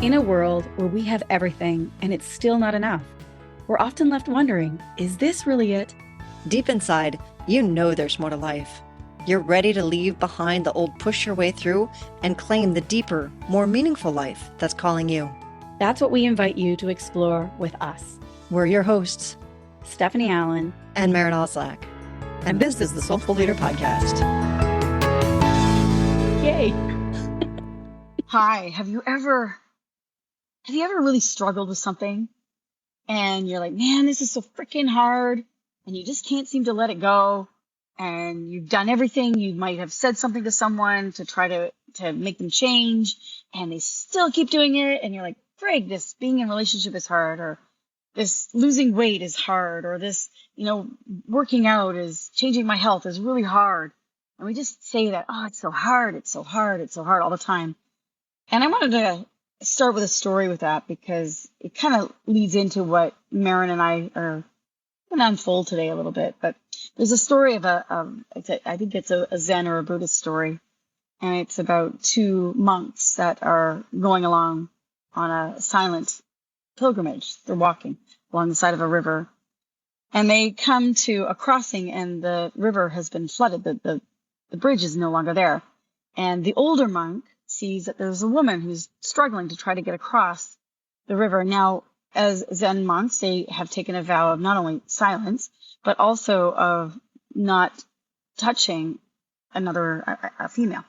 In a world where we have everything and it's still not enough, we're often left wondering, is this really it? Deep inside, you know there's more to life. You're ready to leave behind the old push your way through and claim the deeper, more meaningful life that's calling you. That's what we invite you to explore with us. We're your hosts, Stephanie Allen and Maren. And this is the Soulful Leader Podcast. Yay! Hi, have you ever really struggled with something and you're like, man, this is so freaking hard, and you just can't seem to let it go, and you've done everything, you might have said something to someone to try to make them change, and they still keep doing it, and you're like, frig, this being in a relationship is hard, or this losing weight is hard, or this, working out is changing my health is really hard. And we just say that, oh, it's so hard, it's so hard, it's so hard all the time. And I wanted to start with a story with that because it kind of leads into what Maren and I are going to unfold today a little bit. But there's a story of I think it's a Zen or a Buddhist story. And it's about two monks that are going along on a silent pilgrimage. They're walking along the side of a river. And they come to a crossing and the river has been flooded. The bridge is no longer there. And the older monk sees that there's a woman who's struggling to try to get across the river. Now, as Zen monks, they have taken a vow of not only silence, but also of not touching a female.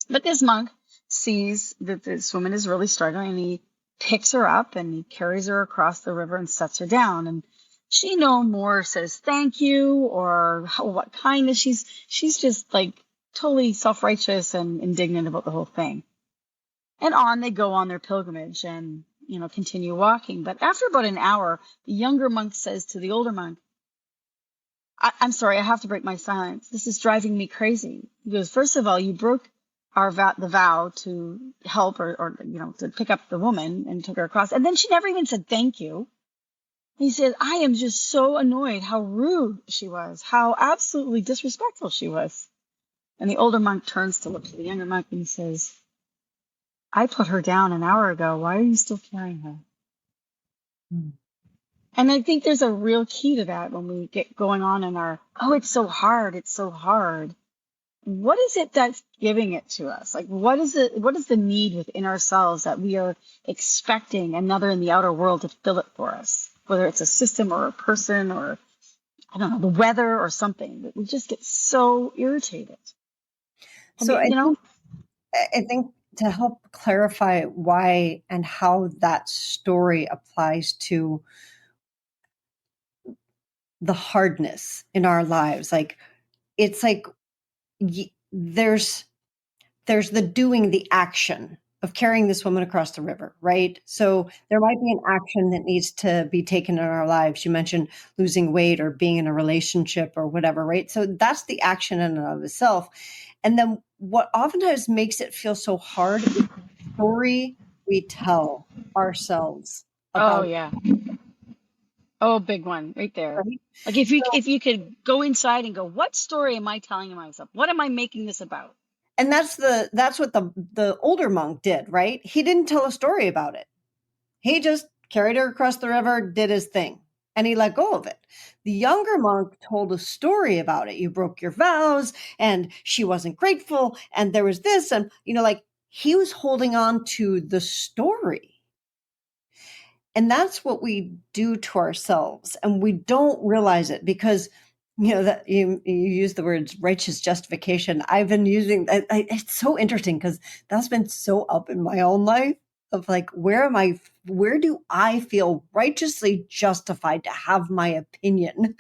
But this monk sees that this woman is really struggling, and he picks her up and he carries her across the river and sets her down. And she no more says thank you or what kindness. She's just like totally self-righteous and indignant about the whole thing. And on they go on their pilgrimage and, continue walking. But after about an hour, the younger monk says to the older monk, I'm sorry, I have to break my silence. This is driving me crazy. He goes, first of all, you broke the vow to help or to pick up the woman and took her across. And then she never even said thank you. He said, I am just so annoyed how rude she was, how absolutely disrespectful she was. And the older monk turns to look to the younger monk and he says, I put her down an hour ago. Why are you still carrying her? And I think there's a real key to that when we get going on in our, it's so hard. It's so hard. What is it that's giving it to us? Like, what is the need within ourselves that we are expecting another in the outer world to fill it for us? Whether it's a system or a person or, I don't know, the weather or something, that we just get so irritated. So I think to help clarify why and how that story applies to the hardness in our lives, it's like there's the doing, the action of carrying this woman across the river, right? So there might be an action that needs to be taken in our lives. You mentioned losing weight or being in a relationship or whatever, right? So that's the action in and of itself. And then what oftentimes makes it feel so hard is the story we tell ourselves about. Oh, yeah. Oh, big one right there. Right? Like if you could go inside and go, what story am I telling myself? What am I making this about? And that's what the older monk did, right? He didn't tell a story about it. He just carried her across the river, did his thing, and he let go of it. The younger monk told a story about it. You broke your vows, and she wasn't grateful, and there was this, and he was holding on to the story. And that's what we do to ourselves, and we don't realize it because that you use the words righteous justification. I've been using it's so interesting because that's been so up in my own life of like, where do I feel righteously justified to have my opinion?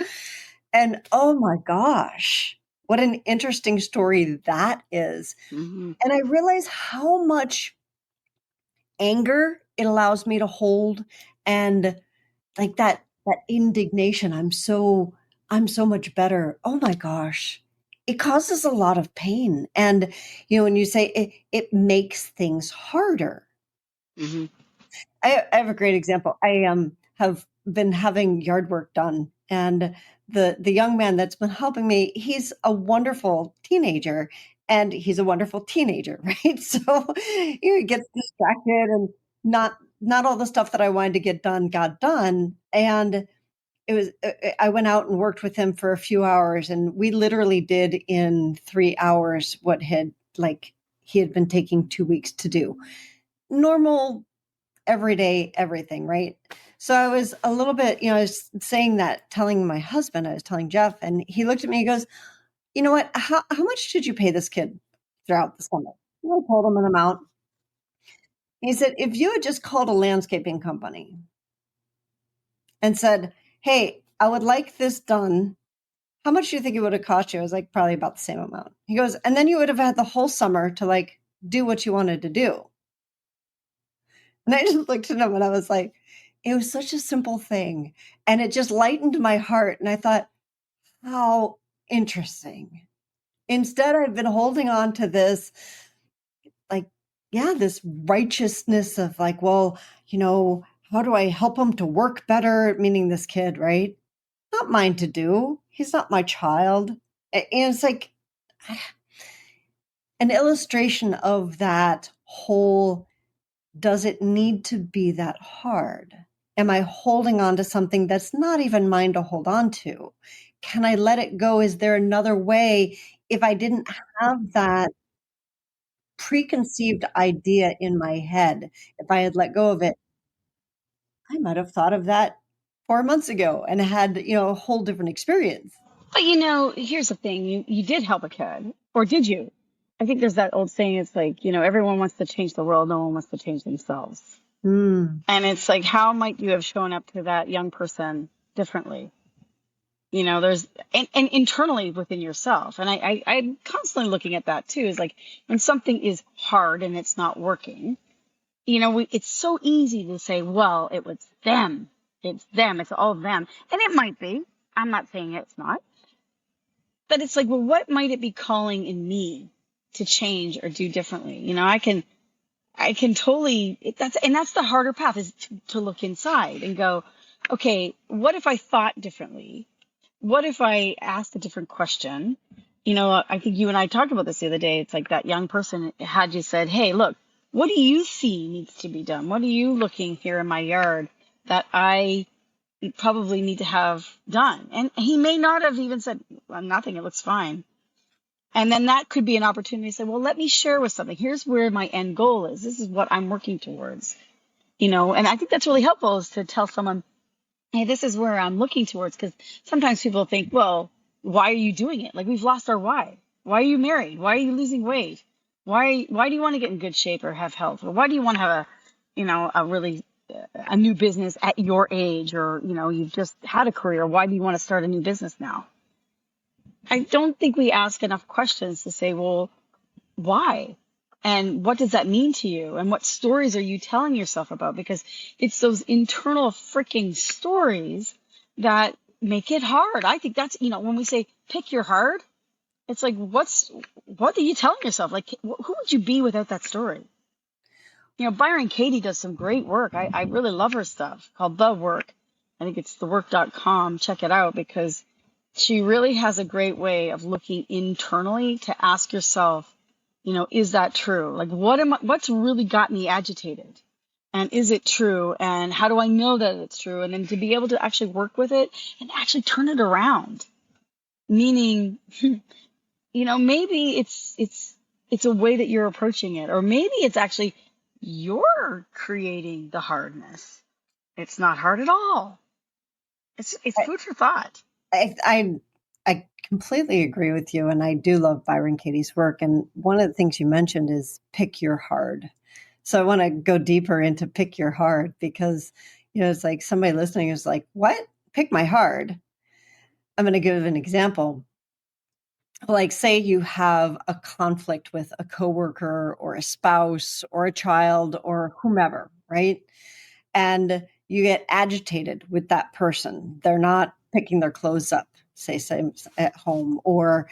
And oh my gosh, what an interesting story that is. Mm-hmm. And I realize how much anger it allows me to hold, and like that indignation. I'm so much better. Oh my gosh. It causes a lot of pain. And, when you say it makes things harder. Mm-hmm. I have a great example. I have been having yard work done, and the young man that's been helping me, he's a wonderful teenager. and he's a wonderful teenager, right? So he gets distracted, and not all the stuff that I wanted to get done got done. And I went out and worked with him for a few hours, and we literally did in 3 hours what he had been taking 2 weeks to do. Normal, everyday, everything, right? So I was a little bit, I was saying that, telling my husband, I was telling Jeff, and he looked at me, he goes, you know what, how much did you pay this kid throughout the summer? And I told him an amount. He said, if you had just called a landscaping company and said, hey, I would like this done, how much do you think it would have cost you? I was like, probably about the same amount. He goes, and then you would have had the whole summer to do what you wanted to do. And I just looked at him and I was like, it was such a simple thing. And it just lightened my heart. And I thought, how interesting. Instead, I've been holding on to this, this righteousness of well, how do I help him to work better? Meaning this kid, right? Not mine to do. He's not my child. And it's like an illustration of that whole, does it need to be that hard? Am I holding on to something that's not even mine to hold on to? Can I let it go? Is there another way? If I didn't have that preconceived idea in my head, if I had let go of it, I might have thought of that 4 months ago and had, a whole different experience. But here's the thing. You did help a kid, or did you? I think there's that old saying, it's everyone wants to change the world, no one wants to change themselves. And it's how might you have shown up to that young person differently? There's, and internally within yourself. And I'm constantly looking at that too, is when something is hard and it's not working, it's so easy to say, well, it was them. It's them. It's all them. And it might be. I'm not saying it's not. But it's well, what might it be calling in me to change or do differently? I can totally, that's the harder path, is to look inside and go, okay, what if I thought differently? What if I asked a different question? I think you and I talked about this the other day. It's that young person had you said, hey, look, what do you see needs to be done? What are you looking here in my yard that I probably need to have done? And he may not have even said, well, nothing, it looks fine. And then that could be an opportunity to say, well, let me share with something. Here's where my end goal is. This is what I'm working towards. And I think that's really helpful, is to tell someone, hey, this is where I'm looking towards. Because sometimes people think, well, why are you doing it? We've lost our why. Why are you married? Why are you losing weight? Why do you want to get in good shape or have health? Or why do you want to have a new business at your age? Or, you've just had a career. Why do you want to start a new business now? I don't think we ask enough questions to say, well, why? And what does that mean to you? And what stories are you telling yourself about? Because it's those internal freaking stories that make it hard. I think that's, when we say pick your hard, it's what are you telling yourself? Who would you be without that story? Byron Katie does some great work. I really love her stuff, called The Work. I think it's thework.com. Check it out, because she really has a great way of looking internally to ask yourself, is that true? What's really got me agitated? And is it true? And how do I know that it's true? And then to be able to actually work with it and actually turn it around. Meaning, maybe it's a way that you're approaching it, or maybe it's actually you're creating the hardness. It's not hard at all. It's food for thought. I completely agree with you, and I do love Byron Katie's work. And one of the things you mentioned is pick your hard. So I want to go deeper into pick your hard, because it's somebody listening is like, what? Pick my hard. I'm going to give an example. Say you have a conflict with a coworker or a spouse or a child or whomever, right? And you get agitated with that person. They're not picking their clothes up, say at home, or,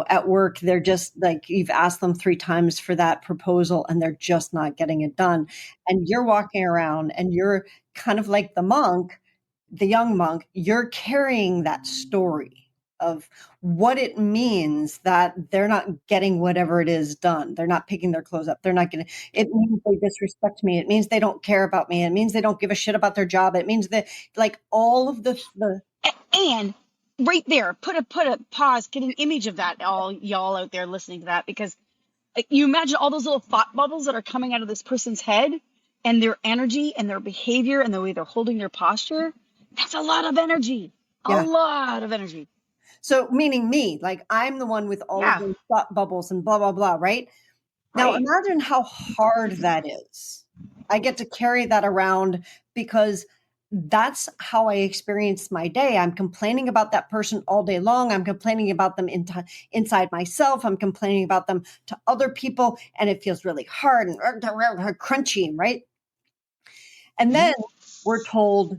at work. They're just you've asked them 3 times for that proposal and they're just not getting it done. And you're walking around and you're kind of like the monk, the young monk, you're carrying that story of what it means that they're not getting whatever it is done. They're not picking their clothes up. They're not getting, it means they disrespect me. It means they don't care about me. It means they don't give a shit about their job. It means that like all of the And right there, put a pause, get an image of that, all y'all out there listening to that, because you imagine all those little thought bubbles that are coming out of this person's head and their energy and their behavior and the way they're holding their posture. That's a lot of energy. Yeah. A lot of energy. So meaning me, like I'm the one with all of those thought bubbles and blah, blah, blah, right? Now imagine how hard that is. I get to carry that around because that's how I experience my day. I'm complaining about that person all day long. I'm complaining about them inside myself. I'm complaining about them to other people, and it feels really hard and crunchy, right? And then we're told,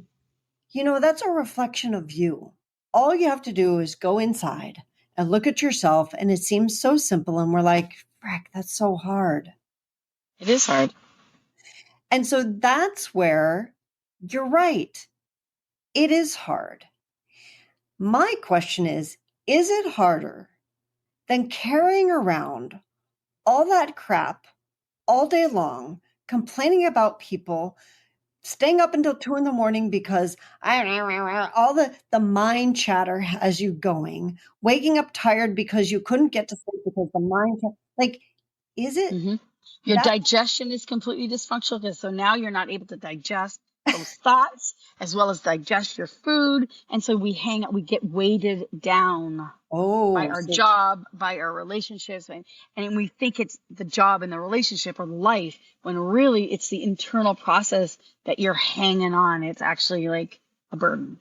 that's a reflection of you. All you have to do is go inside and look at yourself, and it seems so simple. And we're like, frack, that's so hard. It is hard. And so that's where you're right. It is hard. My question is it harder than carrying around all that crap all day long, complaining about people, staying up until 2 a.m. because all the mind chatter has you going, waking up tired because you couldn't get to sleep because the mind chatter, like, is it? Mm-hmm. Your digestion is completely dysfunctional because so now you're not able to digest those thoughts as well as digest your food. And so we get weighted down by our job, by our relationships. And we think it's the job and the relationship or life when really it's the internal process that you're hanging on. It's actually like a burden.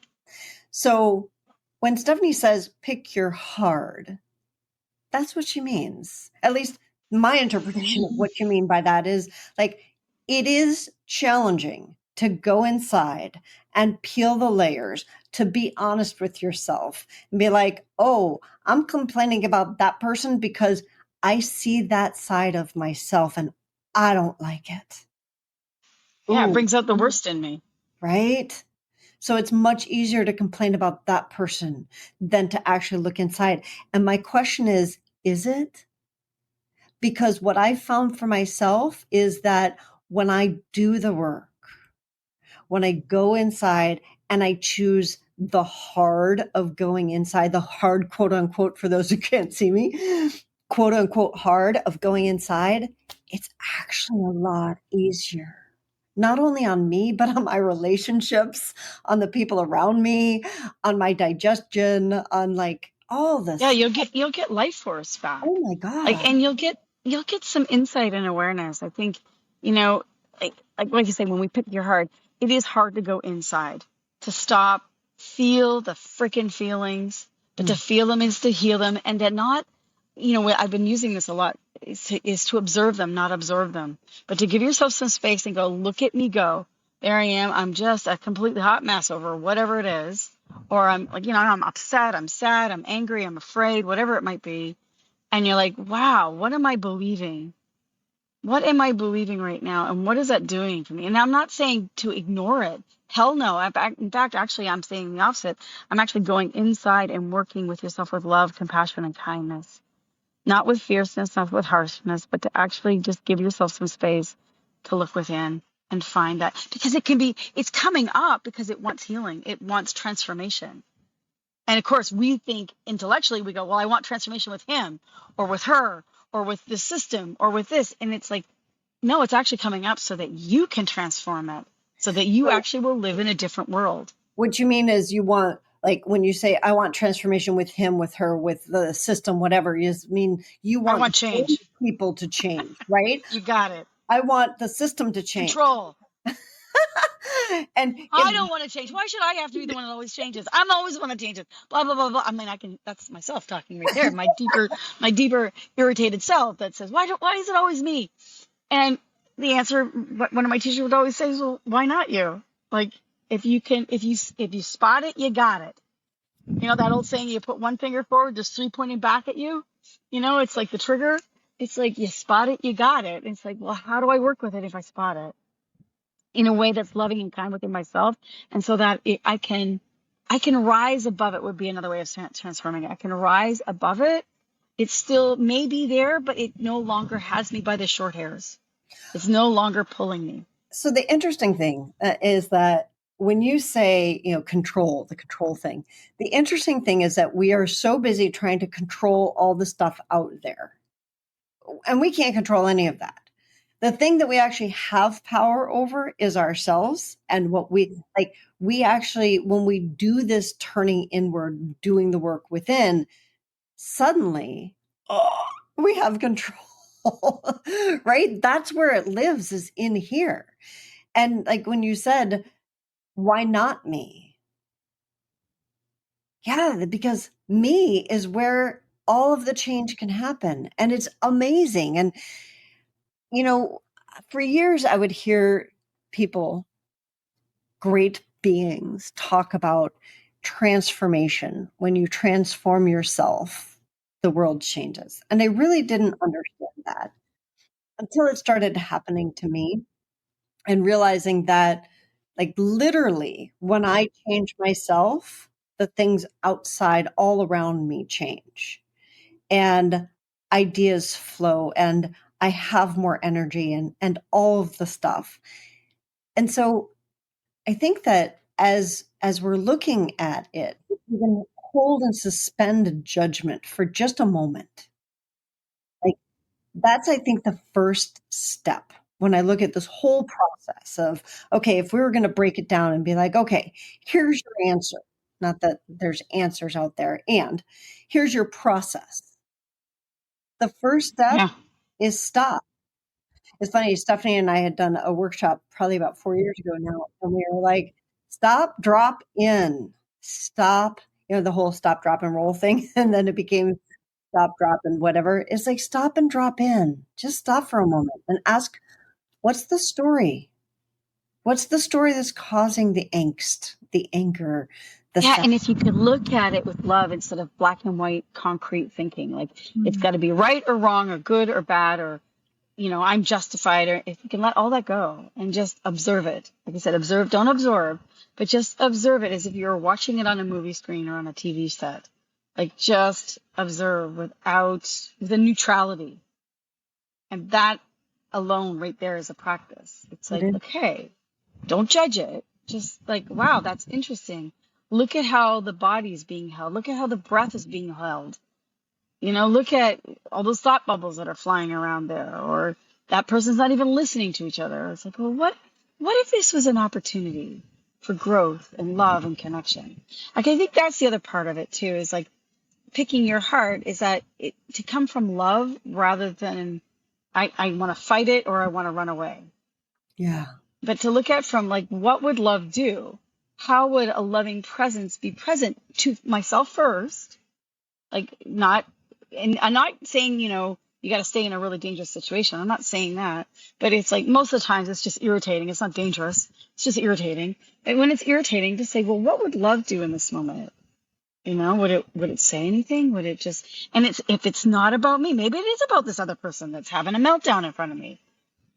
So when Stephanie says pick your hard, that's what she means. At least my interpretation of what you mean by that is like, it is challenging to go inside and peel the layers, to be honest with yourself and be like, oh, I'm complaining about that person because I see that side of myself and I don't like it. Yeah, it brings out the worst in me. Right? So it's much easier to complain about that person than to actually look inside. And my question is it? Because what I found for myself is that when I do the work, when I go inside and I choose the hard of going inside, the hard, quote unquote, for those who can't see me, quote unquote, hard of going inside, it's actually a lot easier. Not only on me, but on my relationships, on the people around me, on my digestion, on like all this. Yeah, you'll get life force back. Oh my God. And you'll get some insight and awareness. I think, like you say, when we pick your heart, it is hard to go inside, to stop, feel the freaking feelings, but to feel them is to heal them, and to not, I've been using this a lot, is to observe them, not absorb them, but to give yourself some space and go, look at me go. There I am. I'm just a completely hot mess over whatever it is. Or I'm like, I'm upset, I'm sad, I'm angry, I'm afraid, whatever it might be. And you're like, wow, what am I believing? What am I believing right now? And what is that doing for me? And I'm not saying to ignore it. Hell no. In fact, actually, I'm saying the opposite. I'm actually going inside and working with yourself with love, compassion, and kindness. Not with fierceness, not with harshness, but to actually just give yourself some space to look within and find that. Because it's coming up because it wants healing. It wants transformation. And of course, we think intellectually, we go, well, I want transformation with him or with her or with the system or with this. And it's like, no, it's actually coming up so that you can transform it, so that you actually will live in a different world. What you mean is you want, like when you say, I want transformation with him, with her, with the system, whatever, you mean you want change. People to change, right? You got it. I want the system to change. Control. And I don't want to change. Why should I have to be the one that always changes? I'm always the one that changes. Blah, blah, blah, blah. I mean, that's myself talking right there. My deeper irritated self that says, why is it always me? And the answer, one of my teachers would always say is, well, why not you? Like, if you spot it, you got it. That old saying, you put one finger forward, there's 3 pointing back at you. It's like the trigger. It's like you spot it, you got it. It's like, well, how do I work with it if I spot it? In a way that's loving and kind within myself, and so that I can I can rise above it would be another way of transforming it. I can rise above it. It still may be there, but it no longer has me by the short hairs. It's no longer pulling me. So the interesting thing is that when you say, control, the control thing, the interesting thing is that we are so busy trying to control all the stuff out there. And we can't control any of that. The thing that we actually have power over is ourselves and what we actually, when we do this turning inward, doing the work within, suddenly we have control, right? That's where it lives, is in here. And like when you said, why not me? Yeah, because me is where all of the change can happen. And it's amazing. And, for years I would hear people, great beings, talk about transformation. When you transform yourself, the world changes. And I really didn't understand that until it started happening to me, and realizing that, like, literally, when I change myself, the things outside all around me change, and ideas flow, and I have more energy, and all of the stuff. And so I think that as we're looking at it, we can hold and suspend judgment for just a moment. Like, that's, I think, the first step when I look at this whole process of, okay, if we were going to break it down and be like, okay, here's your answer. Not that there's answers out there, and here's your process. The first step Yeah. is stop. It's funny, Stephanie and I had done a workshop probably about 4 years ago now, and we were like, stop, drop in, stop, the whole stop, drop, and roll thing. And then it became stop, drop, and whatever. It's like, stop and drop in. Just stop for a moment and ask, what's the story? What's the story that's causing the angst, the anger, the Yeah, sadness? and if you could look at it with love instead of black and white concrete thinking, like it's got to be right or wrong or good or bad or, I'm justified, or if you can let all that go and just observe it. Like I said, observe, don't absorb, but just observe it as if you're watching it on a movie screen or on a TV set. Like just observe with a neutrality. And that alone right there is a practice. It's like, okay, don't judge it. Just like, wow, that's interesting. Look at how the body is being held. Look at how the breath is being held. Look at all those thought bubbles that are flying around there, or that person's not even listening to each other. It's like, well, what if this was an opportunity for growth and love and connection? Like, I think that's the other part of it too, is like picking your heart, is that to come from love rather than I want to fight it or I want to run away. Yeah. But to look at from like, what would love do? How would a loving presence be present to myself first? Like and I'm not saying, you got to stay in a really dangerous situation. I'm not saying that, but it's like most of the times it's just irritating. It's not dangerous. It's just irritating. And when it's irritating, to say, well, what would love do in this moment? Would it say anything? Would it just, and if it's not about me, maybe it is about this other person that's having a meltdown in front of me.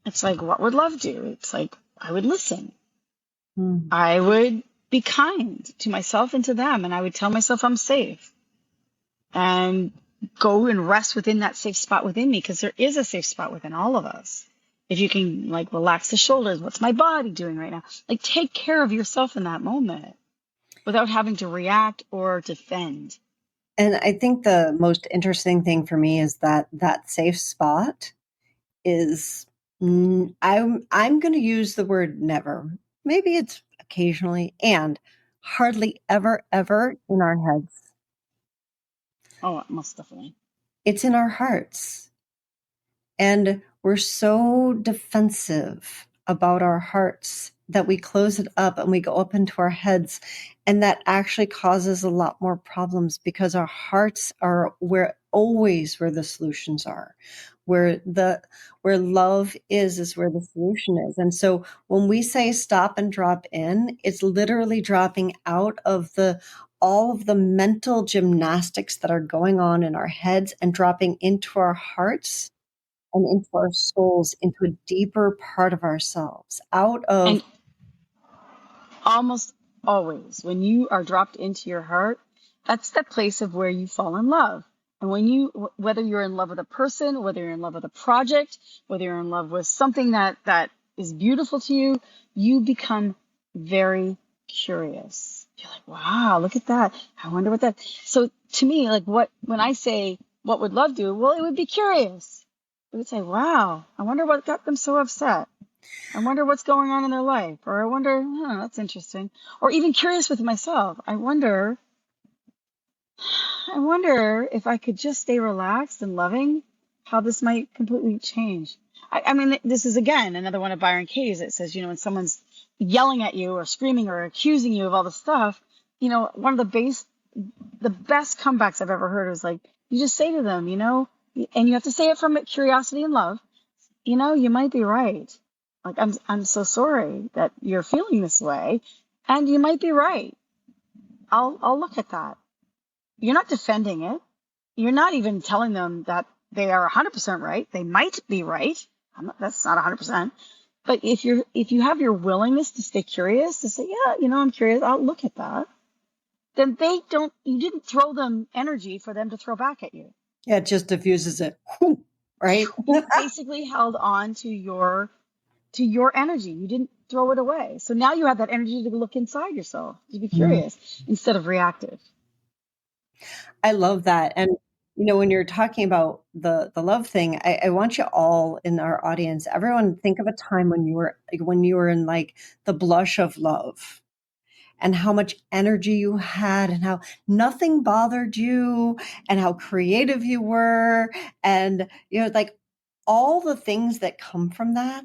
It's like, what would love do? It's like, I would listen. I would be kind to myself and to them. And I would tell myself I'm safe and go and rest within that safe spot within me. Because there is a safe spot within all of us. If you can like relax the shoulders, what's my body doing right now? Like take care of yourself in that moment without having to react or defend. And I think the most interesting thing for me is that safe spot is, I'm going to use the word never. Maybe it's occasionally, and hardly ever in our heads. Oh, most definitely. It's in our hearts. And we're so defensive about our hearts that we close it up and we go up into our heads. And that actually causes a lot more problems, because our hearts are always where the solutions are. Where love is where the solution is. And so when we say stop and drop in, it's literally dropping out of all of the mental gymnastics that are going on in our heads and dropping into our hearts and into our souls, into a deeper part of ourselves, out of. And almost always, when you are dropped into your heart, that's the place of where you fall in love. And whether you're in love with a person, whether you're in love with a project, whether you're in love with something that is beautiful to you, you become very curious. You're like, wow, look at that. I wonder what that. So to me, like when I say, what would love do? Well, it would be curious. It would say, wow, I wonder what got them so upset. I wonder what's going on in their life. Or I wonder, that's interesting. Or even curious with myself. I wonder if I could just stay relaxed and loving, how this might completely change. I mean, this is, again, another one of Byron Kaye's. It says, when someone's yelling at you or screaming or accusing you of all this stuff, one of the best comebacks I've ever heard was like, you just say to them, and you have to say it from curiosity and love, you might be right. Like, I'm so sorry that you're feeling this way, and you might be right. I'll look at that. You're not defending it. You're not even telling them that they are 100% right. They might be right. That's not 100%. But if you have your willingness to stay curious, to say, yeah, I'm curious, I'll look at that, then you didn't throw them energy for them to throw back at you. Yeah, it just diffuses it. Right? You basically held on to your energy. You didn't throw it away. So now you have that energy to look inside yourself, to be curious instead of reactive. I love that. And, when you're talking about the love thing, I want you all in our audience, everyone, think of a time when you were in like the blush of love, and how much energy you had, and how nothing bothered you, and how creative you were. And, like all the things that come from that,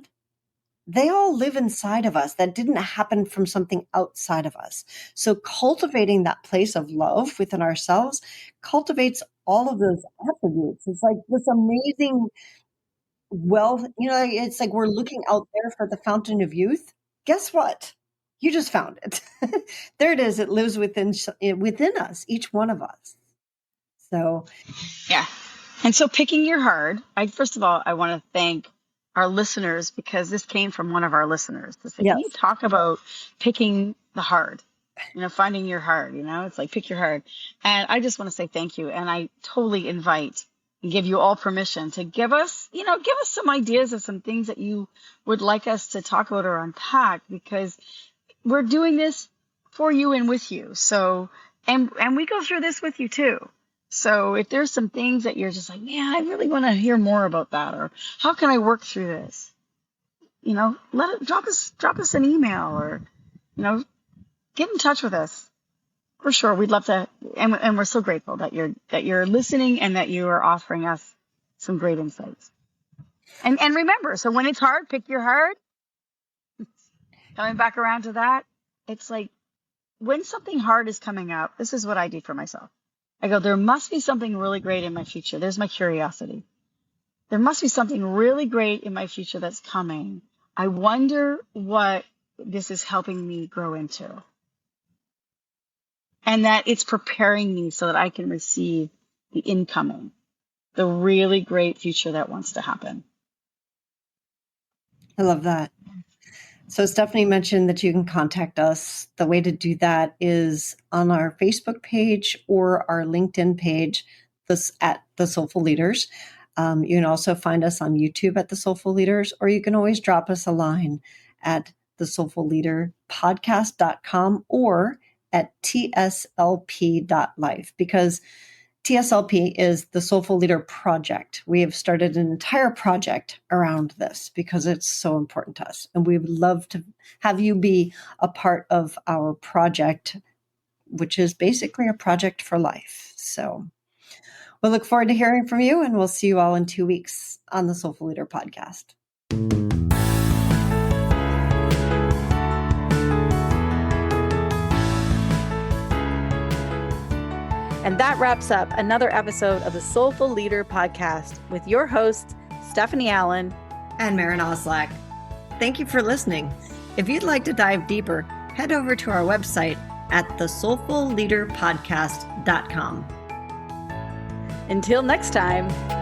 they all live inside of us. That didn't happen from something outside of us. So cultivating that place of love within ourselves cultivates all of those attributes. It's like this amazing wealth. It's like we're looking out there for the fountain of youth. Guess what? You just found it. There it is. It lives within us, each one of us. So, yeah. And so picking your heart, first of all, I want to thank our listeners, because this came from one of our listeners to say, yes. Can you talk about picking the hard, finding your heart, it's like pick your heart. And I just want to say thank you. And I totally invite and give you all permission to give us some ideas of some things that you would like us to talk about or unpack, because we're doing this for you and with you. So, and we go through this with you too. So if there's some things that you're just like, man, I really want to hear more about that, or how can I work through this? Drop us an email, or, get in touch with us. For sure. We'd love to. And we're so grateful that you're listening, and that you are offering us some great insights. And remember, so when it's hard, pick your heart. Coming back around to that, it's like when something hard is coming up, this is what I do for myself. I go, there must be something really great in my future. There's my curiosity. There must be something really great in my future that's coming. I wonder what this is helping me grow into. And that it's preparing me so that I can receive the incoming, the really great future that wants to happen. I love that. So Stephanie mentioned that you can contact us. The way to do that is on our Facebook page or our LinkedIn page, at The Soulful Leaders. You can also find us on YouTube at The Soulful Leaders, or you can always drop us a line at thesoulfulleaderpodcast.com or at tslp.life, because TSLP is the Soulful Leader Project. We have started an entire project around this because it's so important to us. And we would love to have you be a part of our project, which is basically a project for life. So we'll look forward to hearing from you, and we'll see you all in 2 weeks on the Soulful Leader Podcast. And that wraps up another episode of the Soulful Leader Podcast with your hosts, Stephanie Allen and Maren Oslack. Thank you for listening. If you'd like to dive deeper, head over to our website at thesoulfulleaderpodcast.com. Until next time.